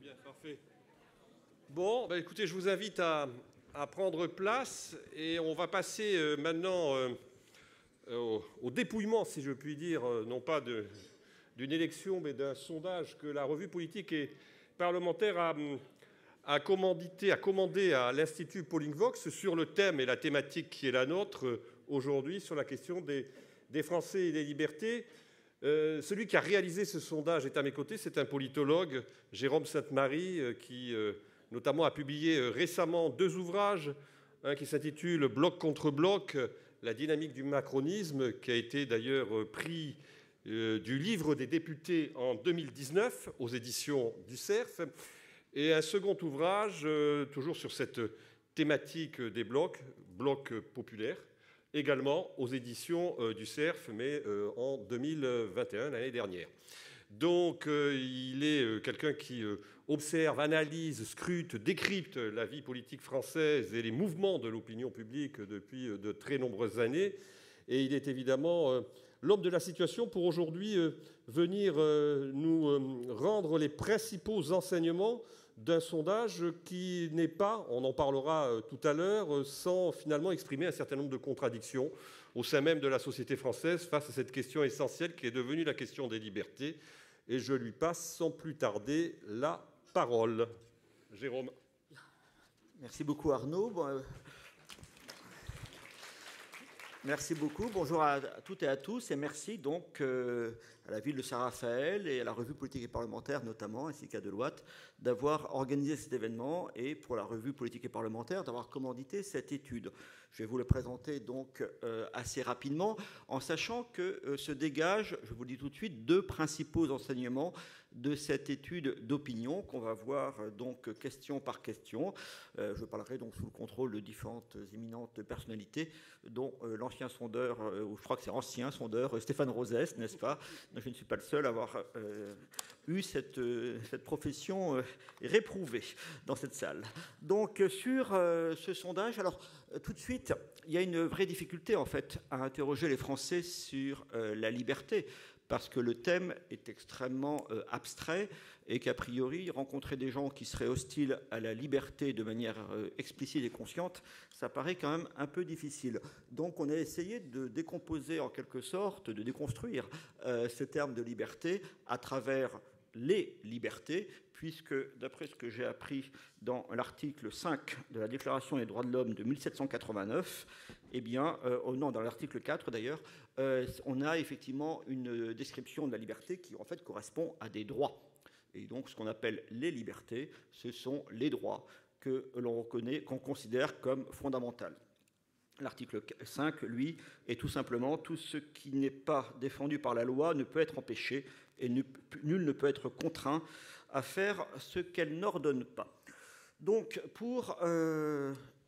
Bien, parfait. Bon, bah, écoutez, je vous invite à prendre place et on va passer maintenant au dépouillement, si je puis dire, non pas d'une élection, mais d'un sondage que la revue politique et parlementaire a commandé à l'Institut Pauline Vox sur le thème et la thématique qui est la nôtre aujourd'hui, sur la question des Français et des libertés. Celui qui a réalisé ce sondage est à mes côtés, c'est un politologue, Jérôme Sainte-Marie, qui notamment a publié récemment 2 ouvrages, un qui s'intitule « Bloc contre bloc, la dynamique du macronisme », qui a été d'ailleurs prix du livre des députés en 2019 aux éditions du CERF, et un second ouvrage, toujours sur cette thématique des blocs populaires, également aux éditions du CERF, mais en 2021, l'année dernière. Donc il est quelqu'un qui observe, analyse, scrute, décrypte la vie politique française et les mouvements de l'opinion publique depuis de très nombreuses années. Et il est évidemment l'homme de la situation pour aujourd'hui venir nous rendre les principaux enseignements d'un sondage qui n'est pas, on en parlera tout à l'heure, sans finalement exprimer un certain nombre de contradictions au sein même de la société française face à cette question essentielle qui est devenue la question des libertés. Et je lui passe sans plus tarder la parole. Jérôme. Merci beaucoup Arnaud. Merci beaucoup. Bonjour à toutes et à tous et merci donc à la ville de Saint-Raphaël et à la revue politique et parlementaire notamment, ainsi qu'à Deloitte, d'avoir organisé cet événement et pour la revue politique et parlementaire d'avoir commandité cette étude. Je vais vous le présenter donc assez rapidement en sachant que se dégagent, je vous le dis tout de suite, 2 principaux enseignements de cette étude d'opinion qu'on va voir donc question par question. Je parlerai donc sous le contrôle de différentes éminentes personnalités, dont l'ancien sondeur, ou je crois que c'est ancien sondeur, Stéphane Rosès, n'est-ce pas? Je ne suis pas le seul à avoir eu cette profession réprouvée dans cette salle. Donc sur ce sondage, alors tout de suite, il y a une vraie difficulté en fait à interroger les Français sur la liberté, parce que le thème est extrêmement abstrait et qu'a priori, rencontrer des gens qui seraient hostiles à la liberté de manière explicite et consciente, ça paraît quand même un peu difficile. Donc on a essayé de décomposer en quelque sorte, de déconstruire ce terme de liberté à travers les libertés, puisque d'après ce que j'ai appris dans l'article 5 de la Déclaration des droits de l'homme de 1789, eh bien, non, dans l'article 4 d'ailleurs, on a effectivement une description de la liberté qui en fait correspond à des droits. Et donc ce qu'on appelle les libertés, ce sont les droits que l'on reconnaît, qu'on considère comme fondamentaux. L'article 5, lui, est tout simplement tout ce qui n'est pas défendu par la loi ne peut être empêché et nul ne peut être contraint à faire ce qu'elle n'ordonne pas. Donc, pour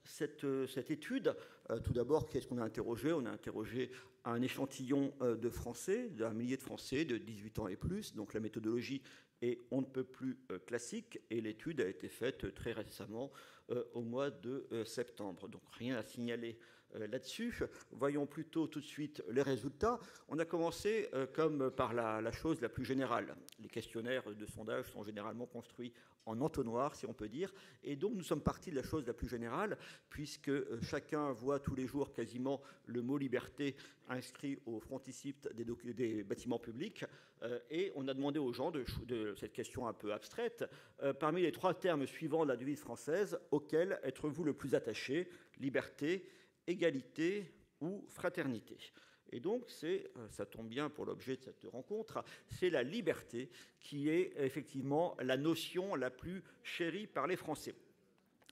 cette étude, tout d'abord, qu'est-ce qu'on a interrogé? On a interrogé un échantillon de Français, d'un millier de Français de 18 ans et plus. Donc, la méthodologie est on ne peut plus classique et l'étude a été faite très récemment au mois de septembre. Donc, rien à signaler là-dessus. Voyons plutôt tout de suite les résultats. On a commencé comme par la chose la plus générale. Les questionnaires de sondage sont généralement construits en entonnoir, si on peut dire. Et donc, nous sommes partis de la chose la plus générale, puisque chacun voit tous les jours quasiment le mot liberté inscrit au fronticipit des bâtiments publics. Et on a demandé aux gens de cette question un peu abstraite, parmi les 3 termes suivants de la devise française, auxquels êtes-vous le plus attaché? Liberté, égalité ou fraternité. Et donc, ça tombe bien pour l'objet de cette rencontre, c'est la liberté qui est effectivement la notion la plus chérie par les Français.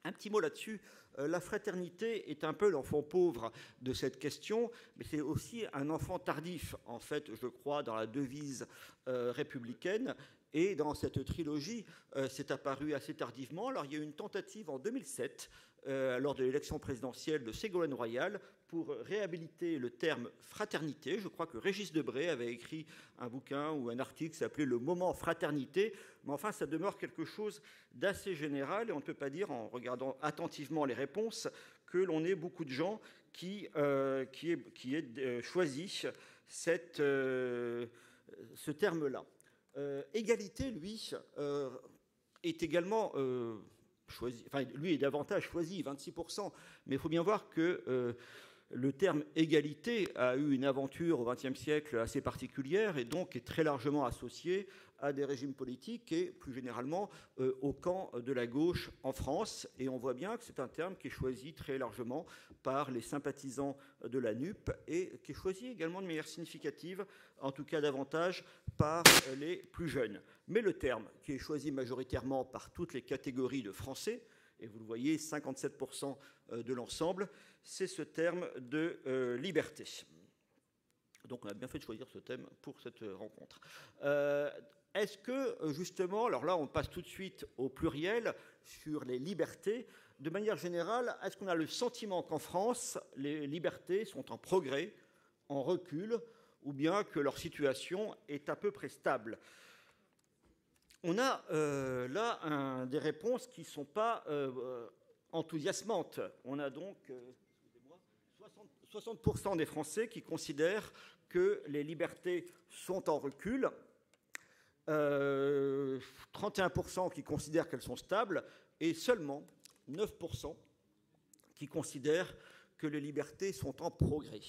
Un petit mot là-dessus, la fraternité est un peu l'enfant pauvre de cette question, mais c'est aussi un enfant tardif, en fait, je crois, dans la devise républicaine. Et dans cette trilogie, c'est apparu assez tardivement. Alors, il y a eu une tentative en 2007, lors de l'élection présidentielle de Ségolène Royal, pour réhabiliter le terme fraternité. Je crois que Régis Debray avait écrit un bouquin ou un article qui s'appelait « Le moment fraternité ». Mais enfin, ça demeure quelque chose d'assez général. Et on ne peut pas dire, en regardant attentivement les réponses, que l'on ait beaucoup de gens qui aient choisi ce terme-là. Égalité, lui, est également choisi, enfin lui est davantage choisi, 26%, mais il faut bien voir que le terme égalité a eu une aventure au XXe siècle assez particulière et donc est très largement associé à des régimes politiques et plus généralement au camp de la gauche en France. Et on voit bien que c'est un terme qui est choisi très largement par les sympathisants de la NUP et qui est choisi également de manière significative, en tout cas davantage, par les plus jeunes. Mais le terme qui est choisi majoritairement par toutes les catégories de Français, et vous le voyez, 57% de l'ensemble, c'est ce terme de liberté. Donc on a bien fait de choisir ce thème pour cette rencontre. Est-ce que, justement, alors là on passe tout de suite au pluriel sur les libertés, de manière générale, est-ce qu'on a le sentiment qu'en France, les libertés sont en progrès, en recul, ou bien que leur situation est à peu près stable ? On a là des réponses qui ne sont pas enthousiasmantes. On a donc 60% des Français qui considèrent que les libertés sont en recul, 31% qui considèrent qu'elles sont stables, et seulement 9% qui considèrent que les libertés sont en progrès.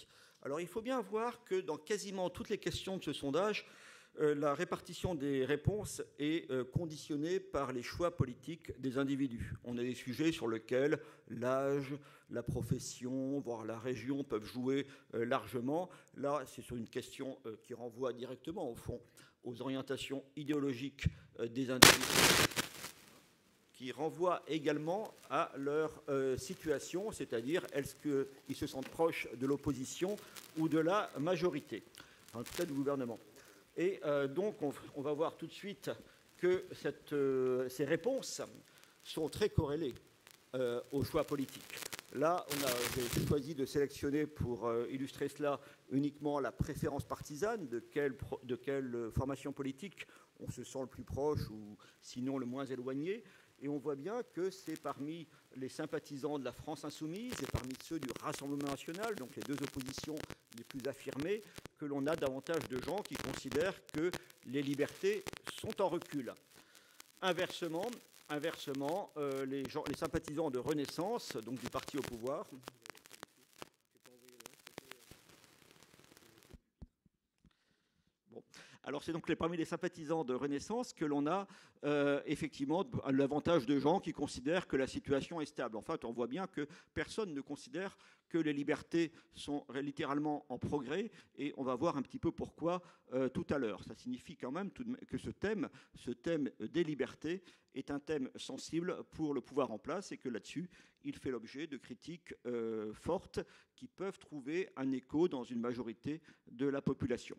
Alors il faut bien voir que dans quasiment toutes les questions de ce sondage, la répartition des réponses est conditionnée par les choix politiques des individus. On a des sujets sur lesquels l'âge, la profession, voire la région peuvent jouer largement. Là, c'est sur une question qui renvoie directement, au fond, aux orientations idéologiques des individus, qui renvoie également à leur situation, c'est-à-dire est-ce qu'ils se sentent proches de l'opposition ou de la majorité, en tout cas du gouvernement. Et donc, on va voir tout de suite que ces réponses sont très corrélées aux choix politiques. Là, j'ai choisi de sélectionner pour illustrer cela uniquement la préférence partisane, de quelle formation politique on se sent le plus proche ou sinon le moins éloigné. Et on voit bien que c'est parmi les sympathisants de la France insoumise et parmi ceux du Rassemblement national, donc les deux oppositions les plus affirmées, que l'on a davantage de gens qui considèrent que les libertés sont en recul. Inversement, les sympathisants de Renaissance, donc du parti au pouvoir, alors c'est donc parmi les sympathisants de Renaissance que l'on a effectivement l'avantage de gens qui considèrent que la situation est stable. En fait, on voit bien que personne ne considère que les libertés sont littéralement en progrès, et on va voir un petit peu pourquoi tout à l'heure. Ça signifie quand même que ce thème des libertés est un thème sensible pour le pouvoir en place, et que là-dessus, il fait l'objet de critiques fortes qui peuvent trouver un écho dans une majorité de la population.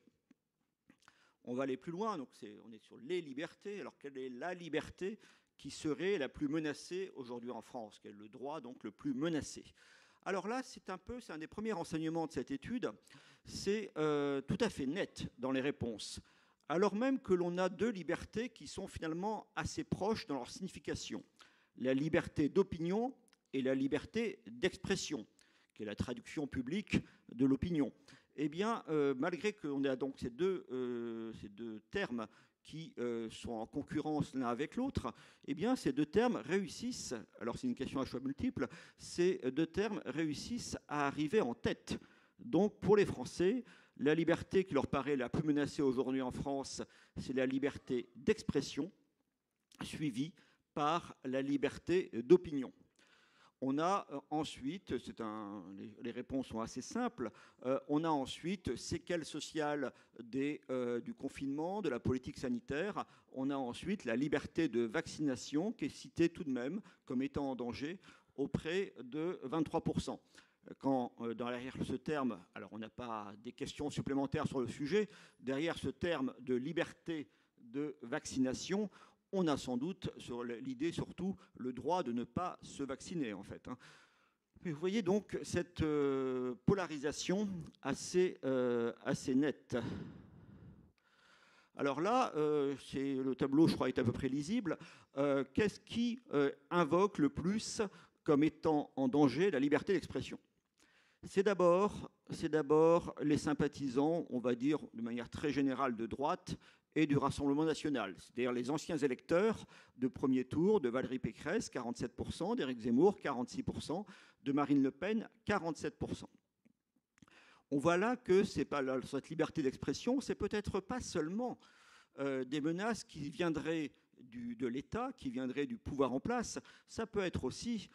On va aller plus loin, donc on est sur les libertés. Alors quelle est la liberté qui serait la plus menacée aujourd'hui en France? Quel est le droit donc le plus menacé? Alors là, c'est un des premiers renseignements de cette étude. C'est tout à fait net dans les réponses, alors même que l'on a deux libertés qui sont finalement assez proches dans leur signification. La liberté d'opinion et la liberté d'expression, qui est la traduction publique de l'opinion. Eh bien, malgré qu'on ait donc ces deux termes qui sont en concurrence l'un avec l'autre, eh bien, ces deux termes réussissent, alors c'est une question à choix multiples, ces deux termes réussissent à arriver en tête. Donc, pour les Français, la liberté qui leur paraît la plus menacée aujourd'hui en France, c'est la liberté d'expression, suivie par la liberté d'opinion. On a ensuite, les réponses sont assez simples, on a ensuite séquelles sociales du confinement, de la politique sanitaire. On a ensuite la liberté de vaccination qui est citée tout de même comme étant en danger auprès de 23%. Quand derrière ce terme, alors on n'a pas des questions supplémentaires sur le sujet, derrière ce terme de liberté de vaccination, on a sans doute sur l'idée surtout le droit de ne pas se vacciner en fait. Mais vous voyez donc cette polarisation assez nette. Alors là, le tableau, je crois, est à peu près lisible. Qu'est-ce qui invoque le plus comme étant en danger la liberté d'expression? C'est d'abord les sympathisants, on va dire de manière très générale, de droite et du Rassemblement national, c'est-à-dire les anciens électeurs de premier tour de Valérie Pécresse, 47%, d'Éric Zemmour, 46%, de Marine Le Pen, 47%. On voit là que c'est pas cette liberté d'expression, c'est peut-être pas seulement des menaces qui viendraient de l'État, qui viendraient du pouvoir en place, ça peut être aussi,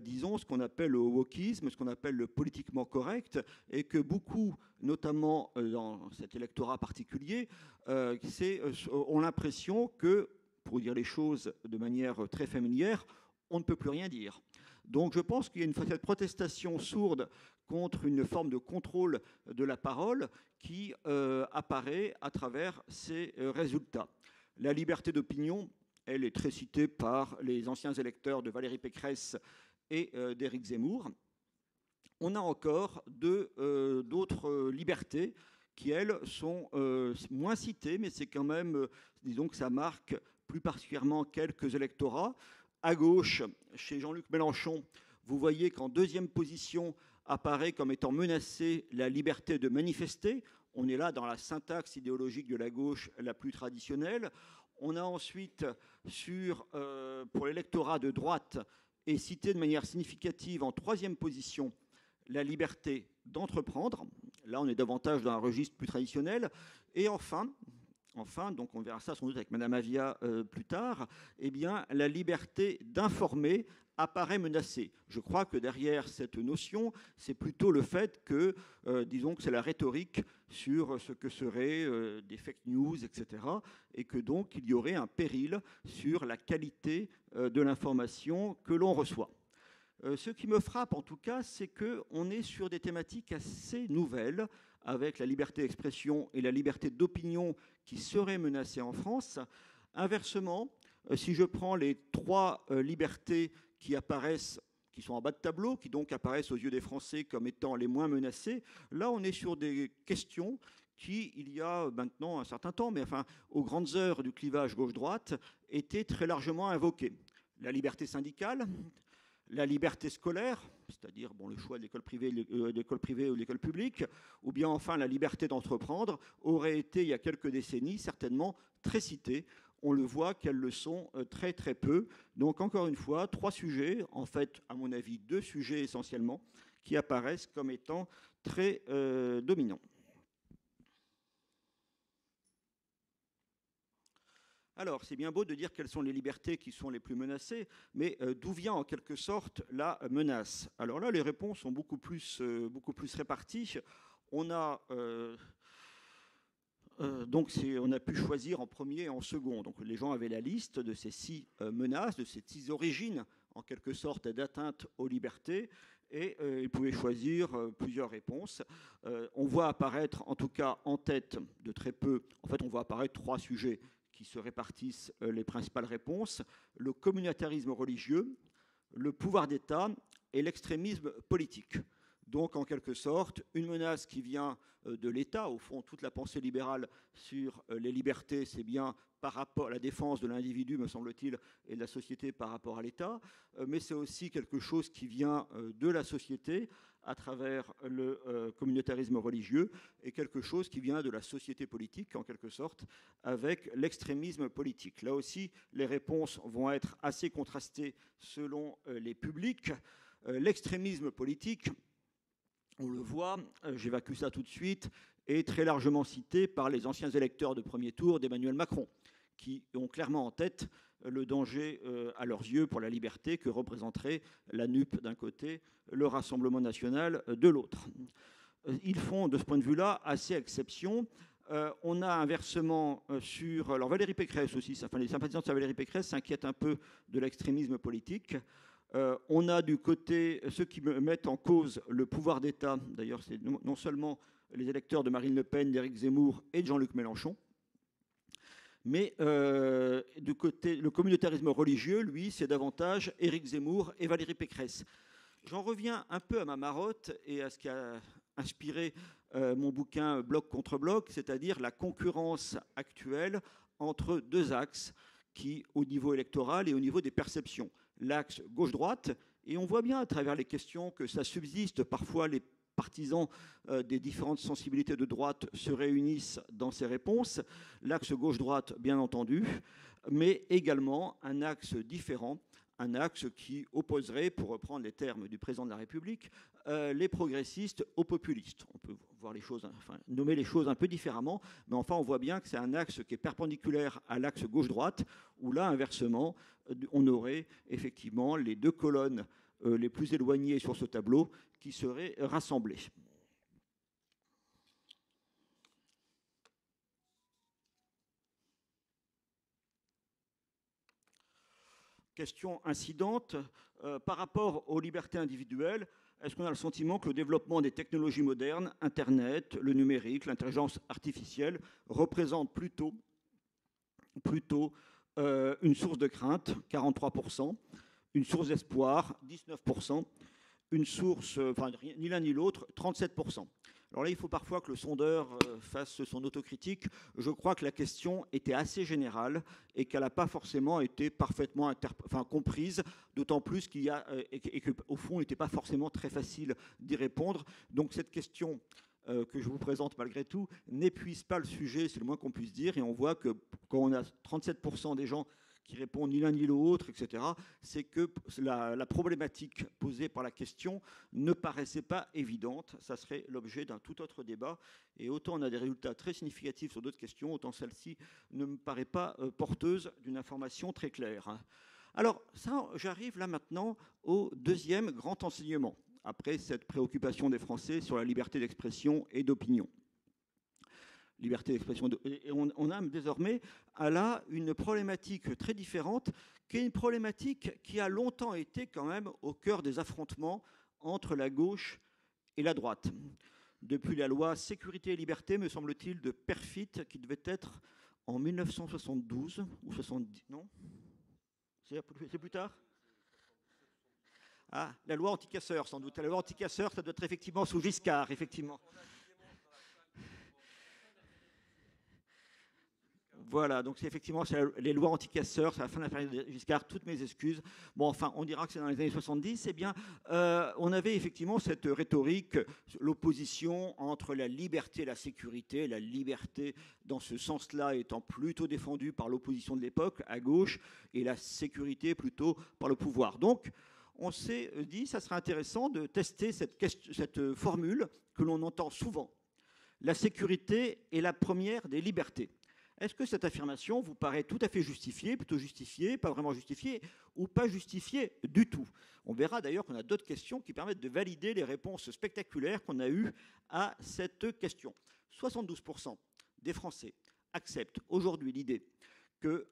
disons, ce qu'on appelle le wokisme, ce qu'on appelle le politiquement correct, et que beaucoup, notamment dans cet électorat particulier, ont l'impression que, pour dire les choses de manière très familière, on ne peut plus rien dire. Donc je pense qu'il y a cette protestation sourde contre une forme de contrôle de la parole qui apparaît à travers ces résultats. La liberté d'opinion, elle est très citée par les anciens électeurs de Valérie Pécresse et d'Éric Zemmour. On a encore d'autres libertés qui, elles, sont moins citées, mais c'est quand même, disons que ça marque plus particulièrement quelques électorats. À gauche, chez Jean-Luc Mélenchon, vous voyez qu'en deuxième position apparaît comme étant menacée la liberté de manifester. On est là dans la syntaxe idéologique de la gauche la plus traditionnelle. On a ensuite, pour l'électorat de droite, est cité de manière significative en troisième position la liberté d'entreprendre. Là, on est davantage dans un registre plus traditionnel. Et enfin, donc on verra ça sans doute avec Mme Avia plus tard, eh bien, la liberté d'informer apparaît menacée. Je crois que derrière cette notion, c'est plutôt le fait que, disons que c'est la rhétorique sur ce que seraient des fake news, etc., et que donc il y aurait un péril sur la qualité de l'information que l'on reçoit. Ce qui me frappe en tout cas, c'est qu'on est sur des thématiques assez nouvelles, avec la liberté d'expression et la liberté d'opinion qui seraient menacées en France. Inversement, si je prends les trois libertés qui apparaissent, qui sont en bas de tableau, qui donc apparaissent aux yeux des Français comme étant les moins menacées, là on est sur des questions qui, il y a maintenant un certain temps, mais enfin aux grandes heures du clivage gauche-droite, étaient très largement invoquées. La liberté syndicale, la liberté scolaire, c'est-à-dire le choix de l'école privée ou de l'école publique, ou bien enfin la liberté d'entreprendre, aurait été il y a quelques décennies certainement très citée. On le voit qu'elles le sont très très peu. Donc encore une fois, trois sujets, en fait à mon avis 2 sujets essentiellement, qui apparaissent comme étant très dominants. Alors, c'est bien beau de dire quelles sont les libertés qui sont les plus menacées, mais d'où vient en quelque sorte la menace? Alors là, les réponses sont beaucoup plus réparties. On a, on a pu choisir en premier et en second. Donc les gens avaient la liste de ces 6 menaces, de ces 6 origines, en quelque sorte, d'atteinte aux libertés, et ils pouvaient choisir plusieurs réponses. On voit apparaître, en tout cas en tête de très peu, en fait on voit apparaître 3 sujets qui se répartissent les principales réponses: le communautarisme religieux, le pouvoir d'État et l'extrémisme politique. Donc, en quelque sorte, une menace qui vient de l'État. Au fond, toute la pensée libérale sur les libertés, c'est bien par rapport à la défense de l'individu, me semble-t-il, et de la société par rapport à l'État. Mais c'est aussi quelque chose qui vient de la société à travers le communautarisme religieux, et quelque chose qui vient de la société politique, en quelque sorte, avec l'extrémisme politique. Là aussi, les réponses vont être assez contrastées selon les publics. L'extrémisme politique, on le voit, j'évacue ça tout de suite, est très largement cité par les anciens électeurs de premier tour d'Emmanuel Macron, qui ont clairement en tête le danger à leurs yeux pour la liberté que représenterait la NUP d'un côté, le Rassemblement national de l'autre. Ils font, de ce point de vue-là, assez exception. On a inversement sur... Alors Valérie Pécresse aussi, enfin, les sympathisants de Valérie Pécresse s'inquiètent un peu de l'extrémisme politique. On a du côté ceux qui mettent en cause le pouvoir d'État. D'ailleurs, c'est non seulement les électeurs de Marine Le Pen, d'Éric Zemmour et de Jean-Luc Mélenchon, mais du côté le communautarisme religieux, lui, c'est davantage Éric Zemmour et Valérie Pécresse. J'en reviens un peu à ma marotte et à ce qui a inspiré mon bouquin Bloc contre bloc, c'est-à-dire la concurrence actuelle entre 2 axes qui, au niveau électoral et au niveau des perceptions, l'axe gauche-droite, et on voit bien à travers les questions que ça subsiste, parfois les partisans des différentes sensibilités de droite se réunissent dans ces réponses. L'axe gauche-droite, bien entendu, mais également un axe différent, un axe qui opposerait, pour reprendre les termes du président de la République, les progressistes aux populistes. On peut voir les choses, enfin, nommer les choses un peu différemment, mais enfin on voit bien que c'est un axe qui est perpendiculaire à l'axe gauche-droite, où là, inversement, on aurait effectivement les deux colonnes les plus éloignées sur ce tableau qui seraient rassemblées. Question incidente, par rapport aux libertés individuelles, est-ce qu'on a le sentiment que le développement des technologies modernes, Internet, le numérique, l'intelligence artificielle, représente plutôt une source de crainte, 43%, une source d'espoir, 19%, une source, enfin ni l'un ni l'autre, 37%. Alors là, il faut parfois que le sondeur fasse son autocritique. Je crois que la question était assez générale et qu'elle n'a pas forcément été parfaitement comprise, d'autant plus qu'il y a, et qu'au fond, il n'était pas forcément très facile d'y répondre. Donc cette question que je vous présente malgré tout n'épuise pas le sujet, c'est le moins qu'on puisse dire. Et on voit que quand on a 37% des gens qui répondent ni l'un ni l'autre, etc., c'est que la problématique posée par la question ne paraissait pas évidente. Ça serait l'objet d'un tout autre débat. Et autant on a des résultats très significatifs sur d'autres questions, autant celle-ci ne me paraît pas porteuse d'une information très claire. Alors, ça, j'arrive là maintenant au deuxième grand enseignement, après cette préoccupation des Français sur la liberté d'expression et d'opinion. Liberté d'expression. Et on a désormais là une problématique très différente, qui est une problématique qui a longtemps été quand même au cœur des affrontements entre la gauche et la droite. Depuis la loi Sécurité et Liberté, me semble-t-il, de Perfit, qui devait être en 1972 ou 70, non ? C'est plus tard ? Ah, la loi anti-casseurs, sans doute. La loi anti-casseurs, ça doit être effectivement sous Giscard, effectivement. Voilà, donc c'est effectivement les lois anti-casseurs, c'est la fin de la période Giscard, toutes mes excuses. Bon, enfin, on dira que c'est dans les années 70, eh bien, on avait effectivement cette rhétorique, l'opposition entre la liberté et la sécurité, la liberté dans ce sens-là étant plutôt défendue par l'opposition de l'époque, à gauche, et la sécurité plutôt par le pouvoir. Donc, on s'est dit, ça serait intéressant de tester cette formule que l'on entend souvent. La sécurité est la première des libertés. Est-ce que cette affirmation vous paraît tout à fait justifiée, plutôt justifiée, pas vraiment justifiée, ou pas justifiée du tout? On verra d'ailleurs qu'on a d'autres questions qui permettent de valider les réponses spectaculaires qu'on a eues à cette question. 72% des Français acceptent aujourd'hui l'idée que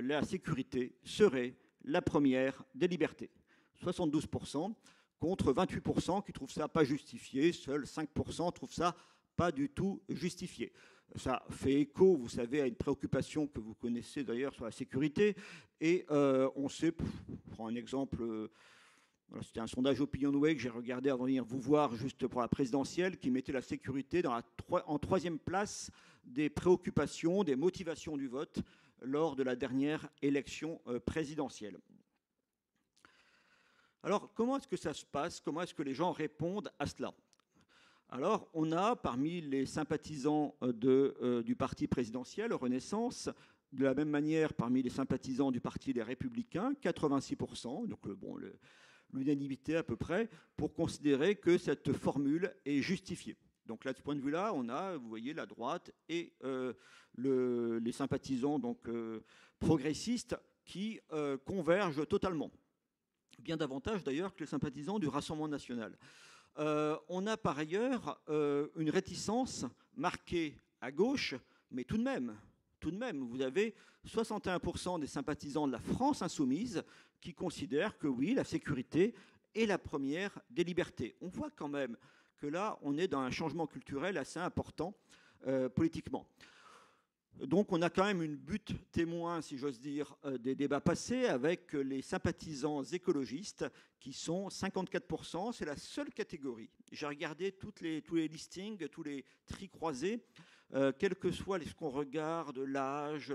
la sécurité serait la première des libertés. 72% contre 28% qui trouvent ça pas justifié, seuls 5% trouvent ça pas du tout justifié. Ça fait écho, vous savez, à une préoccupation que vous connaissez d'ailleurs sur la sécurité. Et on sait, je prends un exemple, c'était un sondage OpinionWay que j'ai regardé avant de venir vous voir juste pour la présidentielle, qui mettait la sécurité en troisième place des préoccupations, des motivations du vote lors de la dernière élection présidentielle. Alors, comment est-ce que ça se passe? Comment est-ce que les gens répondent à cela? Alors, on a parmi les sympathisants du parti présidentiel, Renaissance, de la même manière parmi les sympathisants du parti des Républicains, 86%, donc l'unanimité à peu près, pour considérer que cette formule est justifiée. Donc là, de ce point de vue-là, on a, vous voyez, la droite et les sympathisants donc, progressistes qui convergent totalement. Bien davantage d'ailleurs que les sympathisants du Rassemblement national. On a par ailleurs une réticence marquée à gauche, mais tout de même, vous avez 61% des sympathisants de la France insoumise qui considèrent que oui, la sécurité est la première des libertés. On voit quand même que là, on est dans un changement culturel assez important politiquement. Donc on a quand même une butte témoin, si j'ose dire, des débats passés avec les sympathisants écologistes qui sont 54%. C'est la seule catégorie. J'ai regardé tous les listings, tous les tris croisés. quel que soit ce qu'on regarde, l'âge,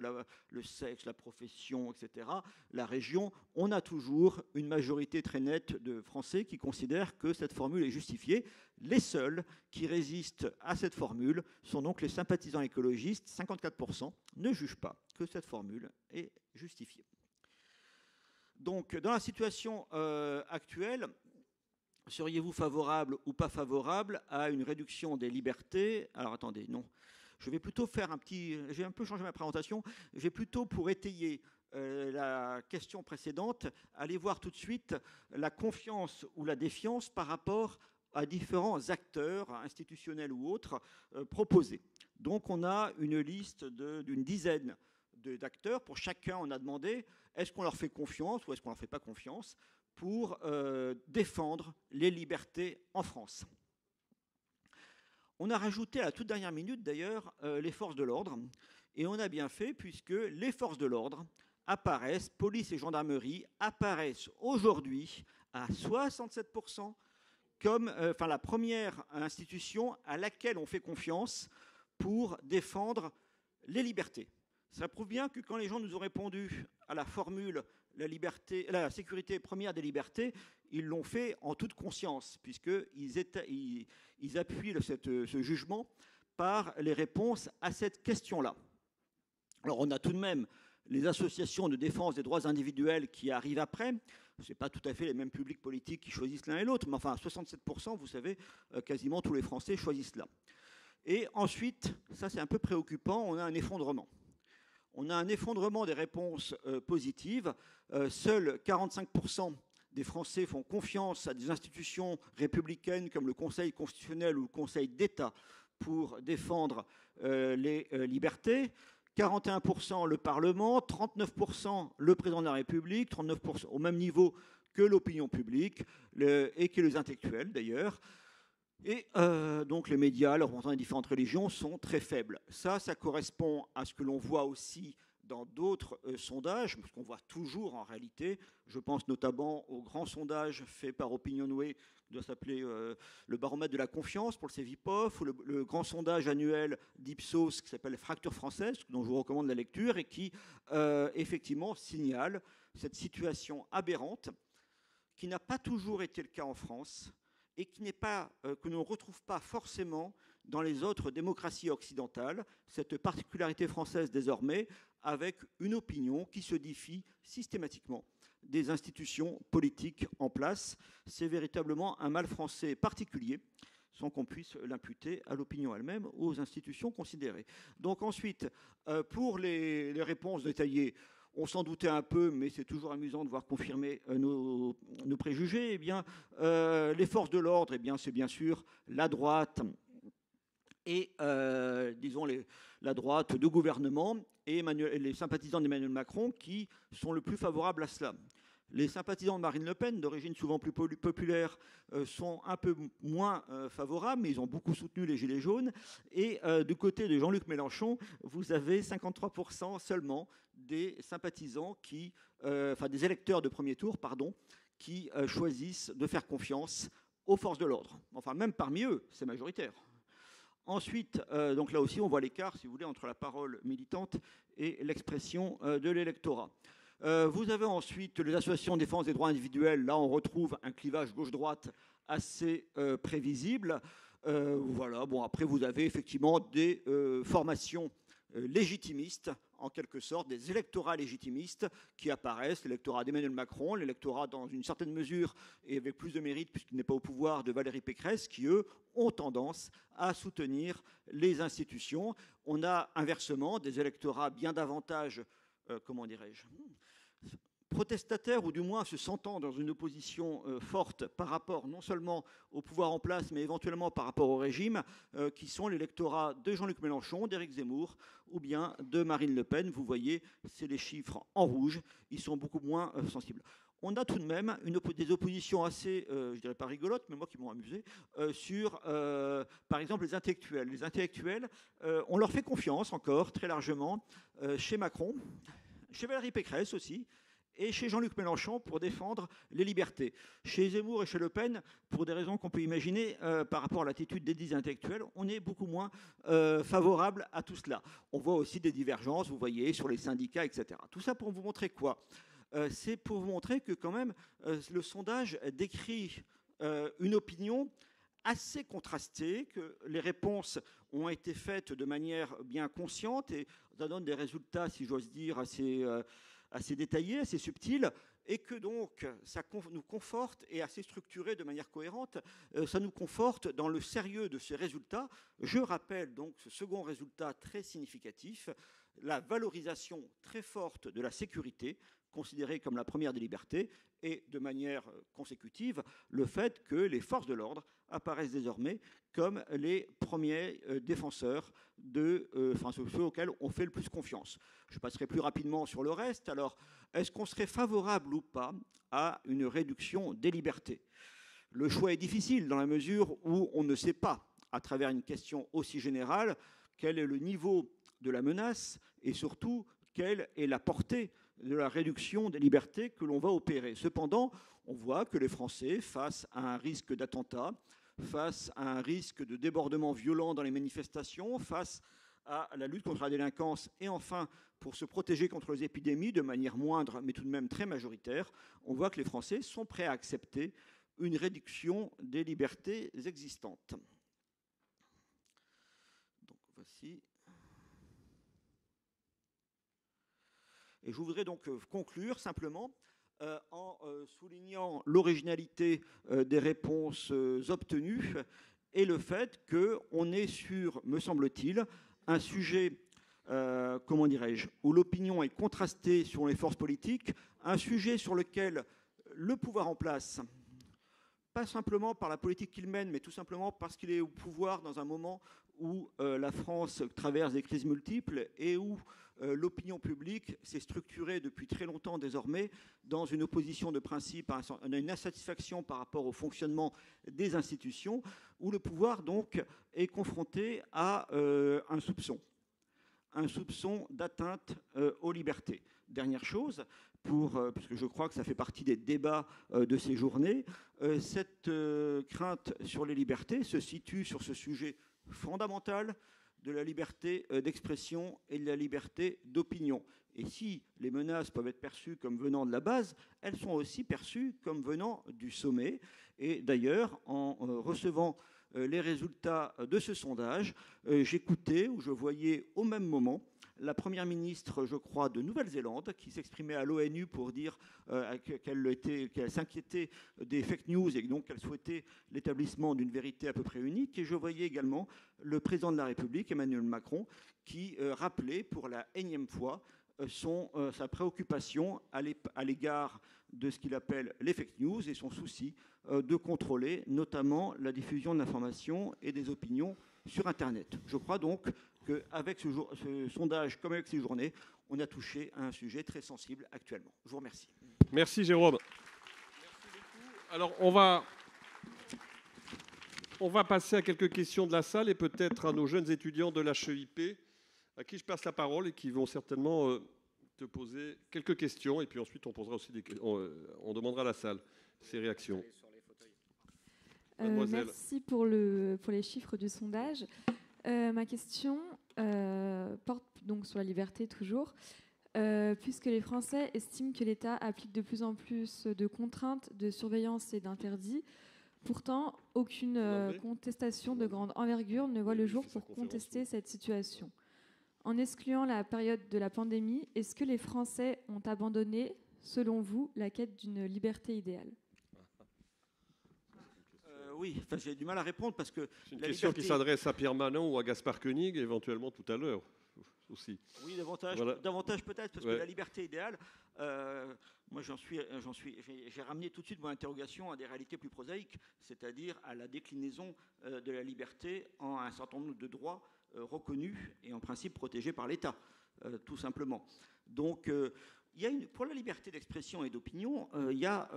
le sexe, la profession, etc., la région, on a toujours une majorité très nette de Français qui considèrent que cette formule est justifiée. Les seuls qui résistent à cette formule sont donc les sympathisants écologistes. 54% ne jugent pas que cette formule est justifiée. Donc, dans la situation actuelle, seriez-vous favorable ou pas favorable à une réduction des libertés? Alors, attendez, non. Je vais plutôt faire j'ai un peu changé ma présentation. Je vais plutôt, pour étayer la question précédente, aller voir tout de suite la confiance ou la défiance par rapport à différents acteurs, institutionnels ou autres, proposés. Donc, on a une liste d'une dizaine d'acteurs. Pour chacun, on a demandé est-ce qu'on leur fait confiance ou est-ce qu'on ne leur fait pas confiance pour défendre les libertés en France. On a rajouté à la toute dernière minute, d'ailleurs, les forces de l'ordre. Et on a bien fait, puisque les forces de l'ordre apparaissent, police et gendarmerie, apparaissent aujourd'hui à 67% comme la première institution à laquelle on fait confiance pour défendre les libertés. Ça prouve bien que quand les gens nous ont répondu à la formule la sécurité première des libertés, ils l'ont fait en toute conscience, puisqu'ils appuient ce jugement par les réponses à cette question-là. Alors on a tout de même les associations de défense des droits individuels qui arrivent après. Ce n'est pas tout à fait les mêmes publics politiques qui choisissent l'un et l'autre, mais enfin, 67%, vous savez, quasiment tous les Français choisissent là. Et ensuite, ça c'est un peu préoccupant, on a un effondrement. On a un effondrement des réponses positives. Seuls 45% des Français font confiance à des institutions républicaines comme le Conseil constitutionnel ou le Conseil d'État pour défendre les libertés. 41% le Parlement, 39% le Président de la République, 39% au même niveau que l'opinion publique et que les intellectuels d'ailleurs. Et donc les médias, les représentants des différentes religions sont très faibles. Ça correspond à ce que l'on voit aussi dans d'autres sondages, parce qu'on voit toujours en réalité, je pense notamment au grand sondage fait par Opinionway, qui doit s'appeler le baromètre de la confiance pour le Cevipof, ou le grand sondage annuel d'Ipsos qui s'appelle Fracture française, dont je vous recommande la lecture, et qui effectivement signale cette situation aberrante, qui n'a pas toujours été le cas en France, et que nous ne retrouve pas forcément dans les autres démocraties occidentales, cette particularité française désormais, avec une opinion qui se défie systématiquement des institutions politiques en place. C'est véritablement un mal français particulier, sans qu'on puisse l'imputer à l'opinion elle-même ou aux institutions considérées. Donc ensuite, pour les réponses détaillées, on s'en doutait un peu, mais c'est toujours amusant de voir confirmer nos préjugés. Eh bien, les forces de l'ordre, eh bien, c'est bien sûr la droite et, disons, la droite de gouvernement et les sympathisants d'Emmanuel Macron qui sont le plus favorables à cela. Les sympathisants de Marine Le Pen, d'origine souvent plus populaire, sont un peu moins favorables, mais ils ont beaucoup soutenu les Gilets jaunes. Et du côté de Jean-Luc Mélenchon, vous avez 53% seulement des sympathisants des électeurs de premier tour, qui choisissent de faire confiance aux forces de l'ordre. Enfin, même parmi eux, c'est majoritaire. Ensuite, donc là aussi, on voit l'écart, si vous voulez, entre la parole militante et l'expression de l'électorat. Vous avez ensuite les associations de défense des droits individuels. Là, on retrouve un clivage gauche-droite assez prévisible. Voilà. Bon, après, vous avez effectivement des formations légitimistes, en quelque sorte, des électorats légitimistes qui apparaissent, l'électorat d'Emmanuel Macron, l'électorat dans une certaine mesure et avec plus de mérite puisqu'il n'est pas au pouvoir de Valérie Pécresse, qui, eux, ont tendance à soutenir les institutions. On a inversement des électorats bien davantage, protestataires, ou du moins se sentant dans une opposition forte par rapport non seulement au pouvoir en place, mais éventuellement par rapport au régime, qui sont l'électorat de Jean-Luc Mélenchon, d'Éric Zemmour, ou bien de Marine Le Pen. Vous voyez, c'est les chiffres en rouge, ils sont beaucoup moins sensibles. On a tout de même des oppositions assez, je dirais pas rigolotes, mais moi qui m'ont amusé, sur, par exemple, les intellectuels. Les intellectuels, on leur fait confiance encore, très largement, chez Macron, chez Valérie Pécresse aussi, et chez Jean-Luc Mélenchon pour défendre les libertés. Chez Zemmour et chez Le Pen, pour des raisons qu'on peut imaginer par rapport à l'attitude des 10 intellectuels, on est beaucoup moins favorable à tout cela. On voit aussi des divergences, vous voyez, sur les syndicats, etc. Tout ça pour vous montrer quoi ? C'est pour vous montrer que quand même, le sondage décrit une opinion assez contrastée, que les réponses ont été faites de manière bien consciente et ça donne des résultats, si j'ose dire, assez détaillés, assez subtils, et que donc ça nous conforte, et assez structuré de manière cohérente, ça nous conforte dans le sérieux de ces résultats. Je rappelle donc ce second résultat très significatif, la valorisation très forte de la sécurité, considérée comme la première des libertés, et de manière consécutive, le fait que les forces de l'ordre apparaissent désormais comme les premiers défenseurs ceux auxquels on fait le plus confiance. Je passerai plus rapidement sur le reste. Alors, est-ce qu'on serait favorable ou pas à une réduction des libertés ? Le choix est difficile dans la mesure où on ne sait pas, à travers une question aussi générale, quel est le niveau de la menace et surtout quelle est la portée de la réduction des libertés que l'on va opérer. Cependant, on voit que les Français, face à un risque d'attentat, face à un risque de débordement violent dans les manifestations, face à la lutte contre la délinquance et enfin pour se protéger contre les épidémies de manière moindre mais tout de même très majoritaire, on voit que les Français sont prêts à accepter une réduction des libertés existantes. Donc voici. Et je voudrais donc conclure simplement en soulignant l'originalité des réponses obtenues et le fait qu'on est sur, me semble-t-il, un sujet, où l'opinion est contrastée selon les forces politiques, un sujet sur lequel le pouvoir en place, pas simplement par la politique qu'il mène, mais tout simplement parce qu'il est au pouvoir dans un moment où la France traverse des crises multiples et où l'opinion publique s'est structurée depuis très longtemps désormais dans une opposition de principe, une insatisfaction par rapport au fonctionnement des institutions, où le pouvoir donc est confronté à un soupçon d'atteinte aux libertés. Dernière chose, puisque je crois que ça fait partie des débats de ces journées, cette crainte sur les libertés se situe sur ce sujet fondamental de la liberté d'expression et de la liberté d'opinion. Et si les menaces peuvent être perçues comme venant de la base, elles sont aussi perçues comme venant du sommet. Et d'ailleurs, en recevant les résultats de ce sondage, j'écoutais ou je voyais au même moment la première ministre, je crois, de Nouvelle-Zélande, qui s'exprimait à l'ONU pour dire qu'elle s'inquiétait des fake news et donc qu'elle souhaitait l'établissement d'une vérité à peu près unique. Et je voyais également le président de la République, Emmanuel Macron, qui rappelait pour la énième fois sa préoccupation à l'égard de ce qu'il appelle les fake news et son souci de contrôler notamment la diffusion de l'information et des opinions sur Internet. Je crois donc qu'avec ce sondage, comme avec ces journées, on a touché à un sujet très sensible actuellement. Je vous remercie. Merci Jérôme. Merci beaucoup. Alors on va passer à quelques questions de la salle et peut-être à nos jeunes étudiants de l'HEIP à qui je passe la parole et qui vont certainement te poser quelques questions. Et puis ensuite, on posera aussi on demandera à la salle ses réactions. Merci pour les chiffres du sondage. Ma question porte donc sur la liberté toujours. Puisque les Français estiment que l'État applique de plus en plus de contraintes, de surveillance et d'interdits, pourtant, aucune contestation de grande envergure ne voit le jour pour contester cette situation. En excluant la période de la pandémie, est-ce que les Français ont abandonné, selon vous, la quête d'une liberté idéale ? Oui, j'ai du mal à répondre parce que... C'est une question qui s'adresse à Pierre Manon ou à Gaspard Koenig, éventuellement tout à l'heure aussi. Oui, davantage peut-être, parce que la liberté idéale, moi j'ai ramené tout de suite mon interrogation à des réalités plus prosaïques, c'est-à-dire à la déclinaison de la liberté en un certain nombre de droits reconnus et en principe protégés par l'État, tout simplement. Donc, pour la liberté d'expression et d'opinion, il y a,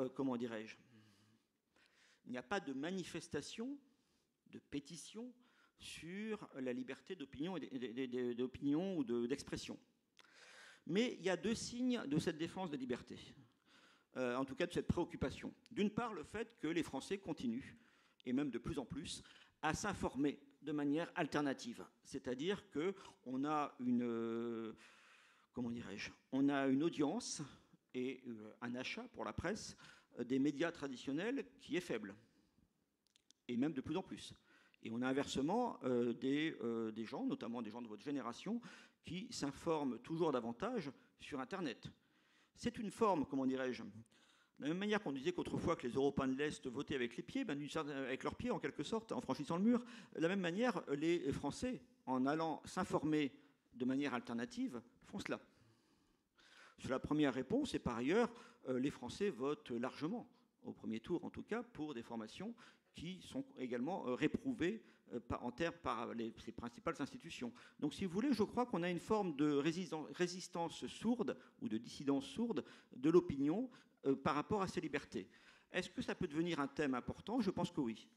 il n'y a pas de manifestation, de pétition sur la liberté d'opinion ou d'expression. Mais il y a deux signes de cette défense des libertés, en tout cas de cette préoccupation. D'une part, le fait que les Français continuent, et même de plus en plus, à s'informer de manière alternative. C'est-à-dire qu'on a une, on a une audience et un achat pour la presse des médias traditionnels qui est faible, et même de plus en plus. Et on a inversement des gens, notamment des gens de votre génération, qui s'informent toujours davantage sur Internet. C'est une forme, comment dirais-je, de la même manière qu'on disait qu'autrefois que les Européens de l'Est votaient avec les pieds, avec leurs pieds en quelque sorte, en franchissant le mur, de la même manière, les Français, en allant s'informer de manière alternative, font cela. Sur la première réponse, et par ailleurs, les Français votent largement, au premier tour en tout cas, pour des formations qui sont également réprouvées par les principales institutions. Donc si vous voulez, je crois qu'on a une forme de résistance sourde ou de dissidence sourde de l'opinion par rapport à ces libertés. Est-ce que ça peut devenir un thème important? Je pense que oui.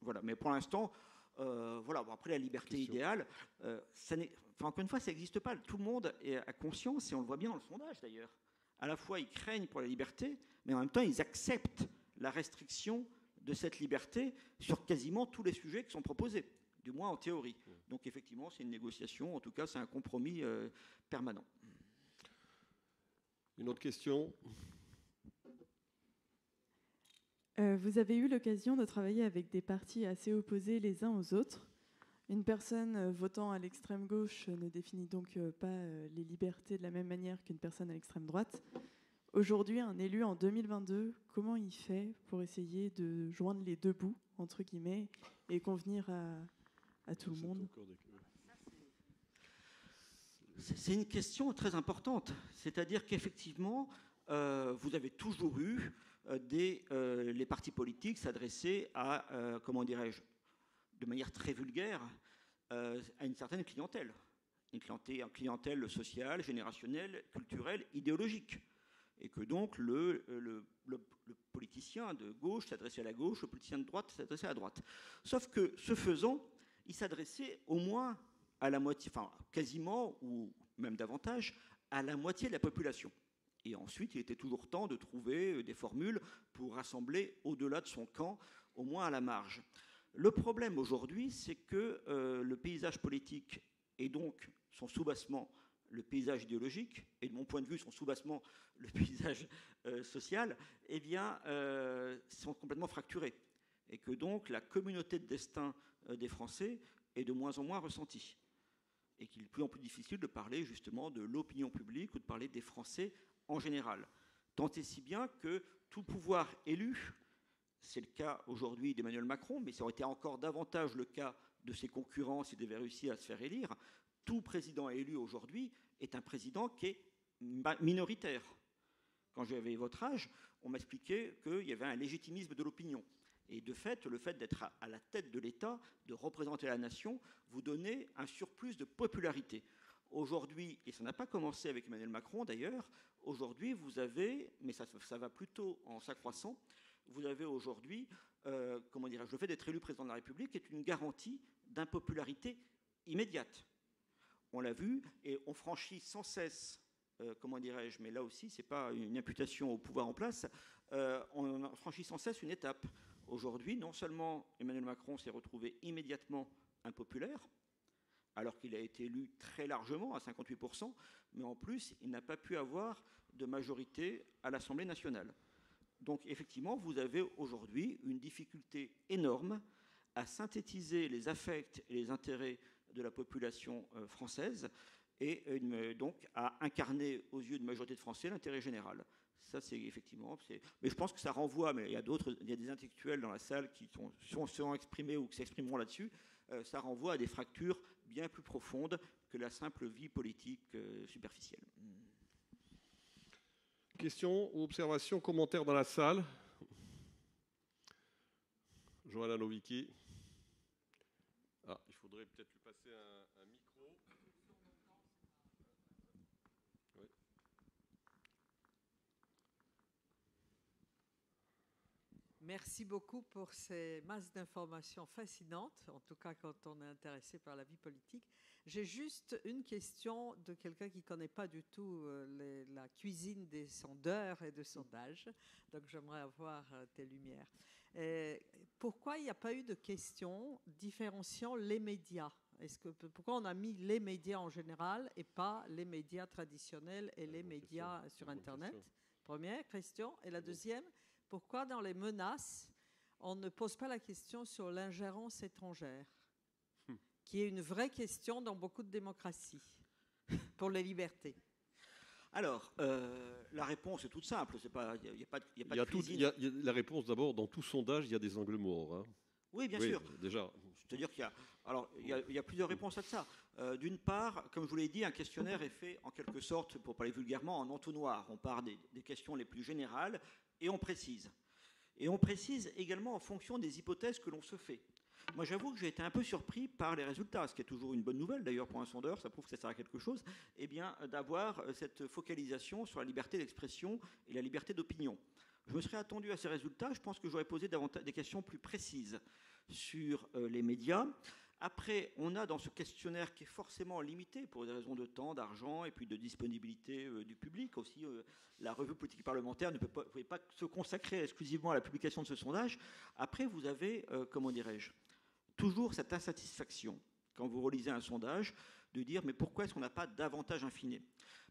Voilà. Mais pour l'instant, voilà. Bon, après, la liberté idéale, encore une fois, ça n'existe pas. Tout le monde a conscience, et on le voit bien dans le sondage d'ailleurs. À la fois, ils craignent pour la liberté, mais en même temps, ils acceptent la restriction de cette liberté sur quasiment tous les sujets qui sont proposés, du moins en théorie. Donc effectivement, c'est une négociation, en tout cas, c'est un compromis permanent. Une autre question? Vous avez eu l'occasion de travailler avec des partis assez opposés les uns aux autres. Une personne votant à l'extrême gauche ne définit donc pas les libertés de la même manière qu'une personne à l'extrême droite. Aujourd'hui, un élu en 2022, comment il fait pour essayer de joindre les deux bouts, entre guillemets, et convenir à tout le monde? C'est une question très importante. C'est-à-dire qu'effectivement, vous avez toujours eu les partis politiques s'adresser à, comment dirais-je, de manière très vulgaire, à une certaine clientèle. Une clientèle sociale, générationnelle, culturelle, idéologique. Et que donc le politicien de gauche s'adressait à la gauche, le politicien de droite s'adressait à la droite. Sauf que, ce faisant, il s'adressait au moins à la moitié, enfin quasiment, ou même davantage, à la moitié de la population. Et ensuite, il était toujours temps de trouver des formules pour rassembler au-delà de son camp, au moins à la marge. Le problème aujourd'hui, c'est que le paysage politique et donc son soubassement, le paysage idéologique, et de mon point de vue, son soubassement, le paysage social, eh bien, sont complètement fracturés. Et que donc la communauté de destin des Français est de moins en moins ressentie. Et qu'il est de plus en plus difficile de parler justement de l'opinion publique ou de parler des Français en général. Tant et si bien que tout pouvoir élu, c'est le cas aujourd'hui d'Emmanuel Macron, mais ça aurait été encore davantage le cas de ses concurrents s'ils devaient réussir à se faire élire, tout président élu aujourd'hui est un président qui est minoritaire. Quand j'avais votre âge, on m'expliquait qu'il y avait un légitimisme de l'opinion. Et de fait, le fait d'être à la tête de l'État, de représenter la nation, vous donnait un surplus de popularité. Aujourd'hui, et ça n'a pas commencé avec Emmanuel Macron d'ailleurs, aujourd'hui vous avez, mais ça va plutôt en s'accroissant, vous avez aujourd'hui, comment dirais-je, le fait d'être élu président de la République est une garantie d'impopularité immédiate. On l'a vu, et on franchit sans cesse, comment dirais-je, mais là aussi, ce n'est pas une imputation au pouvoir en place, on franchit sans cesse une étape. Aujourd'hui, non seulement Emmanuel Macron s'est retrouvé immédiatement impopulaire, alors qu'il a été élu très largement, à 58%, mais en plus, il n'a pas pu avoir de majorité à l'Assemblée nationale. Donc, effectivement, vous avez aujourd'hui une difficulté énorme à synthétiser les affects et les intérêts de la population française et donc à incarner aux yeux de majorité de Français l'intérêt général. Ça, c'est effectivement... Mais je pense que ça renvoie, mais il y a des intellectuels dans la salle qui sont exprimés ou qui s'exprimeront là-dessus, ça renvoie à des fractures bien plus profondes que la simple vie politique superficielle. Questions ou observations, commentaires dans la salle? Johanna Nowicki. Ah, il faudrait peut-être lui passer un micro. Oui. Merci beaucoup pour ces masses d'informations fascinantes, en tout cas quand on est intéressé par la vie politique. J'ai juste une question de quelqu'un qui ne connaît pas du tout la cuisine des sondeurs et de sondage. Donc, j'aimerais avoir tes lumières. Pourquoi il n'y a pas eu de question différenciant les médias? Pourquoi on a mis les médias en général et pas les médias traditionnels et les médias sur Internet? Première question. Et la deuxième, pourquoi dans les menaces, on ne pose pas la question sur l'ingérence étrangère, qui est une vraie question dans beaucoup de démocraties, pour les libertés? Alors, la réponse est toute simple. Il n'y a pas de cuisine. La réponse, d'abord, dans tout sondage, il y a des angles morts. Hein. Oui, bien sûr. Déjà. C'est-à-dire qu'il y a plusieurs réponses à ça. D'une part, comme je vous l'ai dit, un questionnaire est fait en quelque sorte, pour parler vulgairement, en entonnoir. On part des questions les plus générales et on précise. Et on précise également en fonction des hypothèses que l'on se fait. Moi, j'avoue que j'ai été un peu surpris par les résultats, ce qui est toujours une bonne nouvelle d'ailleurs pour un sondeur, ça prouve que ça sert à quelque chose, d'avoir cette focalisation sur la liberté d'expression et la liberté d'opinion. Je me serais attendu à ces résultats, je pense que j'aurais posé davantage des questions plus précises sur les médias. Après, on a dans ce questionnaire qui est forcément limité pour des raisons de temps, d'argent et puis de disponibilité du public aussi. La revue politique parlementaire ne pouvait pas se consacrer exclusivement à la publication de ce sondage. Après, vous avez, comment dirais-je, toujours cette insatisfaction, quand vous relisez un sondage, de dire mais pourquoi est-ce qu'on n'a pas davantage infiné?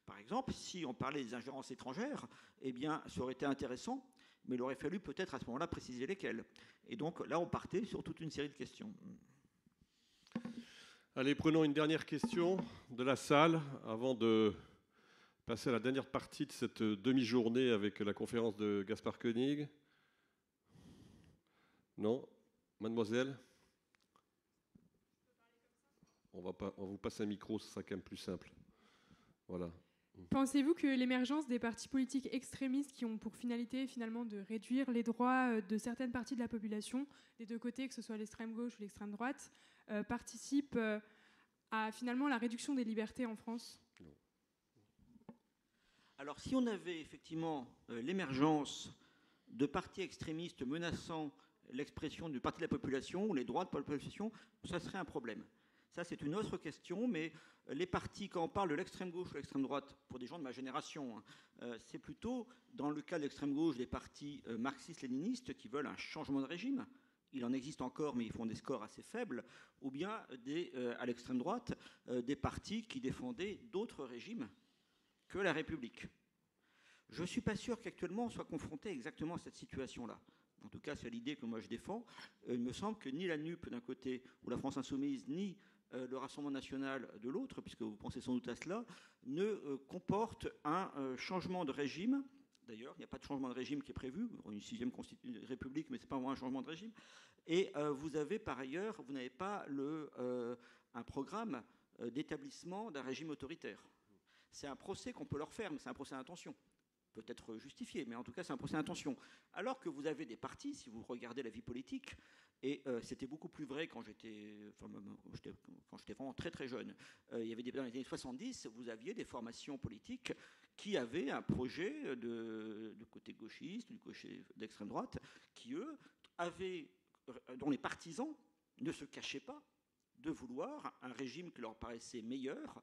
Par exemple, si on parlait des ingérences étrangères, eh bien, ça aurait été intéressant, mais il aurait fallu peut-être à ce moment-là préciser lesquelles. Et donc là, on partait sur toute une série de questions. Allez, prenons une dernière question de la salle avant de passer à la dernière partie de cette demi-journée avec la conférence de Gaspard Koenig. Non? Mademoiselle? On vous passe un micro, ce sera quand même plus simple. Voilà. Pensez-vous que l'émergence des partis politiques extrémistes qui ont pour finalité finalement de réduire les droits de certaines parties de la population, des deux côtés, que ce soit l'extrême gauche ou l'extrême droite, participe à finalement la réduction des libertés en France? Alors si on avait effectivement l'émergence de partis extrémistes menaçant l'expression d'une partie de la population ou les droits de la population, ça serait un problème. Ça, c'est une autre question, mais les partis, quand on parle de l'extrême gauche ou de l'extrême droite, pour des gens de ma génération, c'est plutôt, dans le cas de l'extrême gauche, des partis marxistes-léninistes qui veulent un changement de régime. Il en existe encore, mais ils font des scores assez faibles. Ou bien, à l'extrême droite, des partis qui défendaient d'autres régimes que la République. Je ne suis pas sûr qu'actuellement on soit confronté exactement à cette situation-là. En tout cas, c'est l'idée que moi je défends. Il me semble que ni la NUP d'un côté, ou la France Insoumise, ni le Rassemblement National de l'autre, puisque vous pensez sans doute à cela, ne comportent un changement de régime. D'ailleurs, il n'y a pas de changement de régime qui est prévu. Une 6e République, mais ce n'est pas vraiment un changement de régime. Et vous avez par ailleurs, vous n'avez pas un programme d'établissement d'un régime autoritaire. C'est un procès qu'on peut leur faire, mais c'est un procès d'intention. Peut-être justifié, mais en tout cas, c'est un procès d'intention. Alors que vous avez des partis, si vous regardez la vie politique, et c'était beaucoup plus vrai quand j'étais vraiment très très jeune. Il y avait dans les années 70, vous aviez des formations politiques qui avaient un projet de côté gauchiste, du côté d'extrême droite, qui eux dont les partisans ne se cachaient pas de vouloir un régime qui leur paraissait meilleur.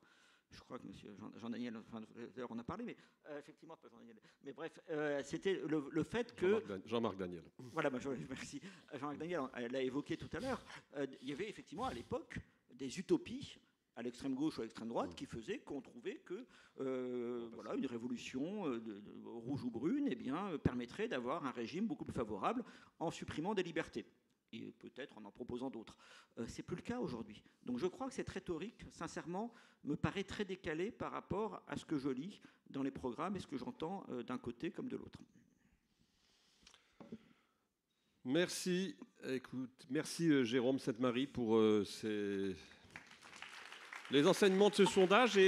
Je crois que M. Jean-Daniel, d'ailleurs on a parlé, mais effectivement, pas Jean-Daniel. Mais bref, c'était le fait que... Jean-Marc Daniel. Voilà, merci. Jean-Marc Daniel l'a évoqué tout à l'heure. Il y avait effectivement à l'époque des utopies à l'extrême gauche ou à l'extrême droite qui faisaient qu'on trouvait que voilà, une révolution rouge ou brune permettrait d'avoir un régime beaucoup plus favorable en supprimant des libertés. Et peut-être en proposant d'autres. C'est plus le cas aujourd'hui. Donc je crois que cette rhétorique, sincèrement, me paraît très décalée par rapport à ce que je lis dans les programmes et ce que j'entends d'un côté comme de l'autre. Merci. Merci Jérôme Sainte-Marie pour les enseignements de ce sondage.